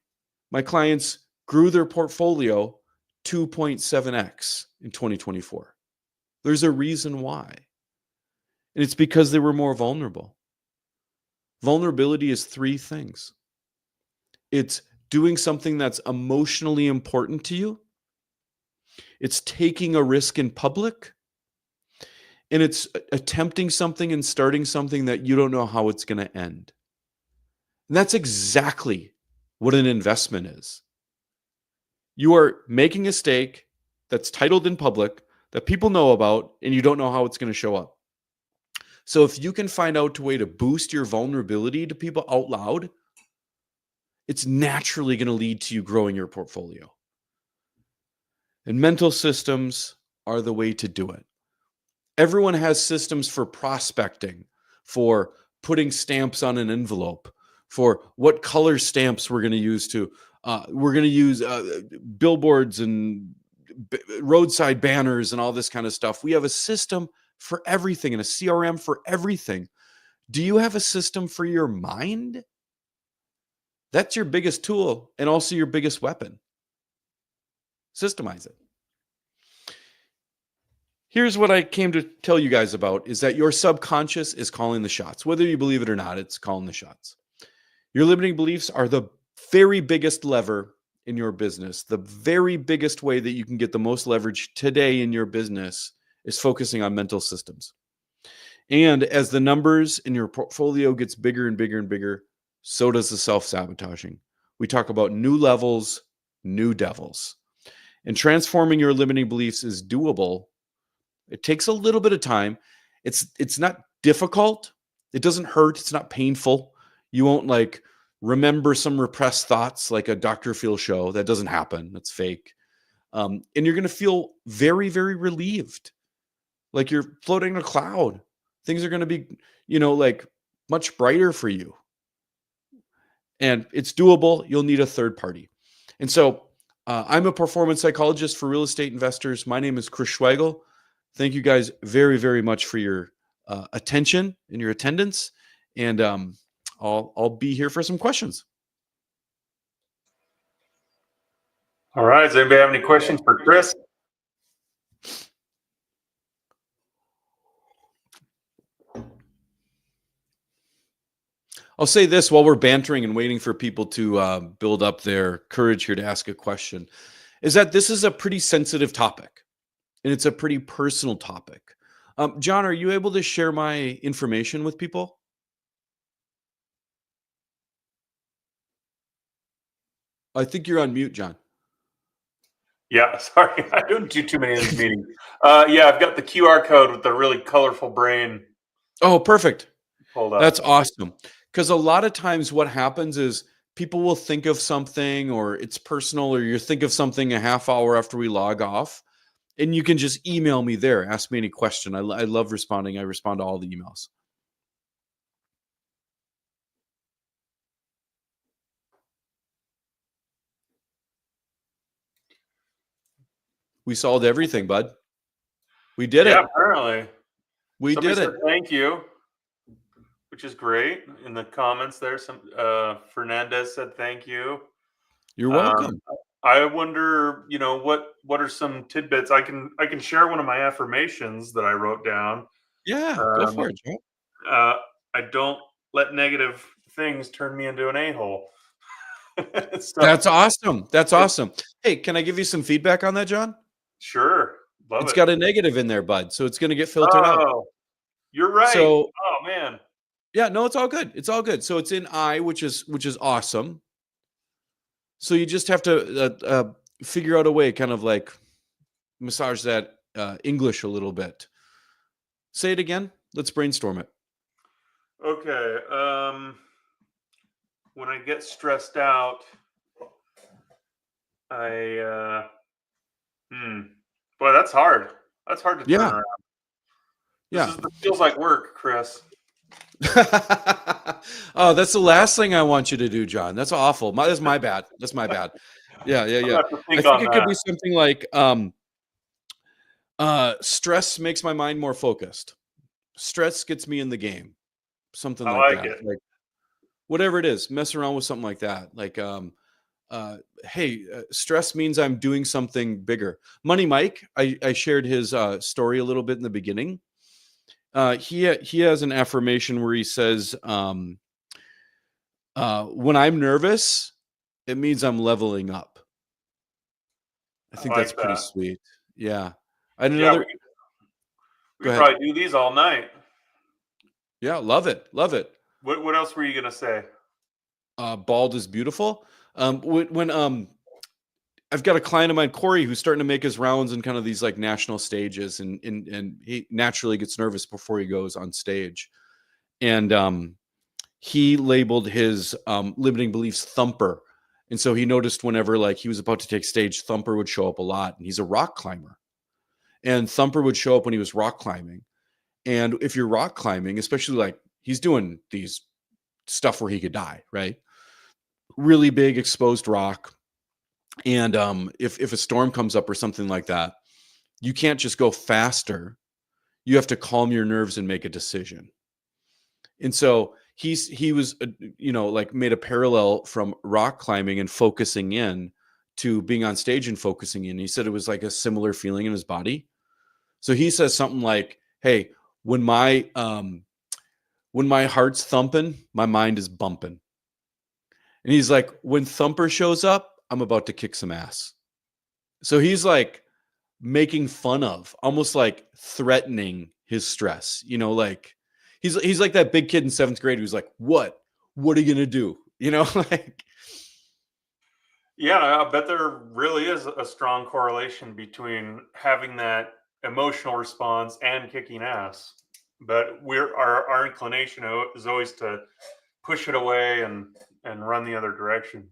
my clients grew their portfolio 2.7x in 2024. There's a reason why. And it's because they were more vulnerable. Vulnerability is 3 things. It's doing something that's emotionally important to you. It's taking a risk in public. And it's attempting something and starting something that you don't know how it's going to end. And that's exactly what an investment is. You are making a stake that's titled in public that people know about, and you don't know how it's going to show up. So if you can find out a way to boost your vulnerability to people out loud, it's naturally going to lead to you growing your portfolio. And mental systems are the way to do it. Everyone has systems for prospecting, for putting stamps on an envelope, for what color stamps we're going to use billboards and roadside banners and all this kind of stuff. We have a system for everything and a CRM for everything. Do you have a system for your mind? That's your biggest tool and also your biggest weapon. Systemize it. Here's what I came to tell you guys about is that your subconscious is calling the shots. Whether you believe it or not, it's calling the shots. Your limiting beliefs are the very biggest lever in your business. The very biggest way that you can get the most leverage today in your business is focusing on mental systems. And as the numbers in your portfolio gets bigger and bigger and bigger, so does the self-sabotaging. We talk about new levels, new devils. And transforming your limiting beliefs is doable. It takes a little bit of time. It's not difficult. It doesn't hurt. It's not painful. You won't remember some repressed thoughts like a Dr. Phil show. That doesn't happen. That's fake. And you're going to feel very, very relieved. Like you're floating in a cloud. Things are going to be, much brighter for you. And it's doable. You'll need a third party. And so I'm a performance psychologist for real estate investors. My name is Chris Schwagerl. Thank you guys very, very much for your attention and your attendance. And I'll be here for some questions.
All right. Does anybody have any questions for Chris?
I'll say this while we're bantering and waiting for people to build up their courage here to ask a question, is that this is a pretty sensitive topic. And it's a pretty personal topic. John, are you able to share my information with people? I think you're on mute, John.
Yeah, sorry, I don't do too many of these meetings. Yeah, I've got the QR code with the really colorful brain
Oh, perfect.
pulled up.
That's awesome. Because a lot of times what happens is people will think of something or it's personal or you think of something a half hour after we log off and you can just email me there. Ask me any question. I love responding. I respond to all the emails. We solved everything, bud. We did
Yeah,
it.
apparently.
We
Somebody
did
said
it.
thank you, which is great. In the comments there, some Fernandez said thank you.
You're
Um,
welcome.
I wonder, what are some tidbits I can share one of my affirmations that I wrote down.
Yeah, go
Um,
for it, Joe.
I don't let negative things turn me into an a-hole. So
That's awesome. That's
it,
awesome. Hey, can I give you some feedback on that, John?
sure, love
It's
it.
got a negative in there, bud. So it's going to get filtered out.
Oh, you're right.
So
Oh man.
yeah, no, it's all good. It's all good. So it's in I, which is awesome. So you just have to figure out a way, kind of like massage that English a little bit. Say it again. Let's brainstorm it.
Okay. When I get stressed out, I boy, that's hard. That's hard to turn
Yeah,
around.
yeah.
This feels like work, Chris.
Oh, that's the last thing I want you to do, John. That's awful. That's my bad. That's my bad. Yeah, yeah,
I'm
yeah.
gonna have to
I
think
think
on
it could
that.
be something like stress makes my mind more focused. Stress gets me in the game. Something
I
like
like
that.
it.
Like whatever it is, mess around with something like that. Like hey, stress means I'm doing something bigger. Money Mike, I shared his story a little bit in the beginning. He has an affirmation where he says, when I'm nervous, it means I'm leveling up. I
I
think that's
like
pretty
that.
sweet. Yeah. And
Yeah,
another,
we
go
could
ahead.
probably do these all night.
Yeah, love it. Love it.
What else were you gonna say?
Bald is beautiful. When I've got a client of mine, Corey, who's starting to make his rounds in kind of these like national stages, and he naturally gets nervous before he goes on stage. And he labeled his limiting beliefs thumper. And so he noticed whenever like he was about to take stage, thumper would show up a lot. And he's a rock climber. And thumper would show up when he was rock climbing. And if you're rock climbing, especially like he's doing these stuff where he could die, right? Really big exposed rock. And if a storm comes up or something like that, you can't just go faster. You have to calm your nerves and make a decision. And so he was like made a parallel from rock climbing and focusing in to being on stage and focusing in. He said it was like a similar feeling in his body. So he says something like, "Hey, when my heart's thumping, my mind is bumping." And he's like, "When Thumper shows up, I'm about to kick some ass." So he's like making fun of, almost like threatening his stress. Like he's like that big kid in 7th grade who's like, "What? What are you gonna do?" Like
Yeah, I bet there really is a strong correlation between having that emotional response and kicking ass. But our inclination is always to push it away and run the other direction.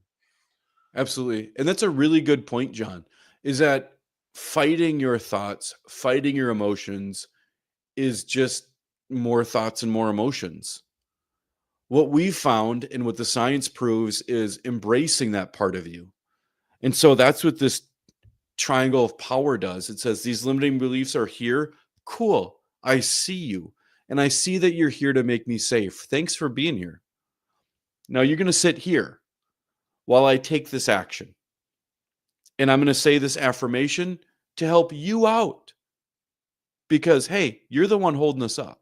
absolutely. And that's a really good point, John. Is that fighting your thoughts, fighting your emotions is just more thoughts and more emotions. What we found and what the science proves is embracing that part of you. And so that's what this triangle of power does. It says these limiting beliefs are here. Cool. I see you. And I see that you're here to make me safe. Thanks for being here. Now you're going to sit here while I take this action. And I'm going to say this affirmation to help you out. Because, hey, you're the one holding us up.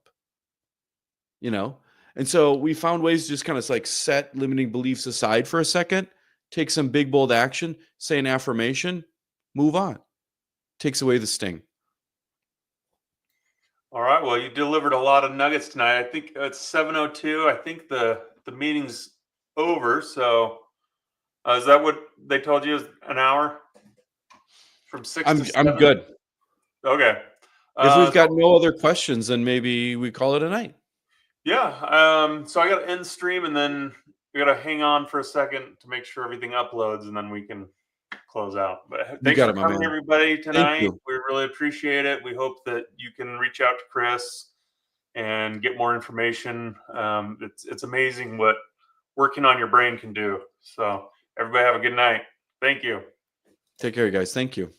And so we found ways to just kind of like set limiting beliefs aside for a second, take some big, bold action, say an affirmation, move on. Takes away the sting.
All right. Well, you delivered a lot of nuggets tonight. I think it's 7:02. I think the meeting's over. So Is that what they told you is an hour? From 6 to 7?
I'm good.
Okay.
If we've got no other questions, then maybe we call it a night.
Yeah. So I got to end stream, and then we got to hang on for a second to make sure everything uploads, and then we can close out. But thanks
got
for
it, my
coming,
man.
everybody, tonight.
you.
We really appreciate it. We hope that you can reach out to Chris and get more information. It's amazing what working on your brain can do. So everybody have a good night. Thank you.
Take care, guys. Thank you.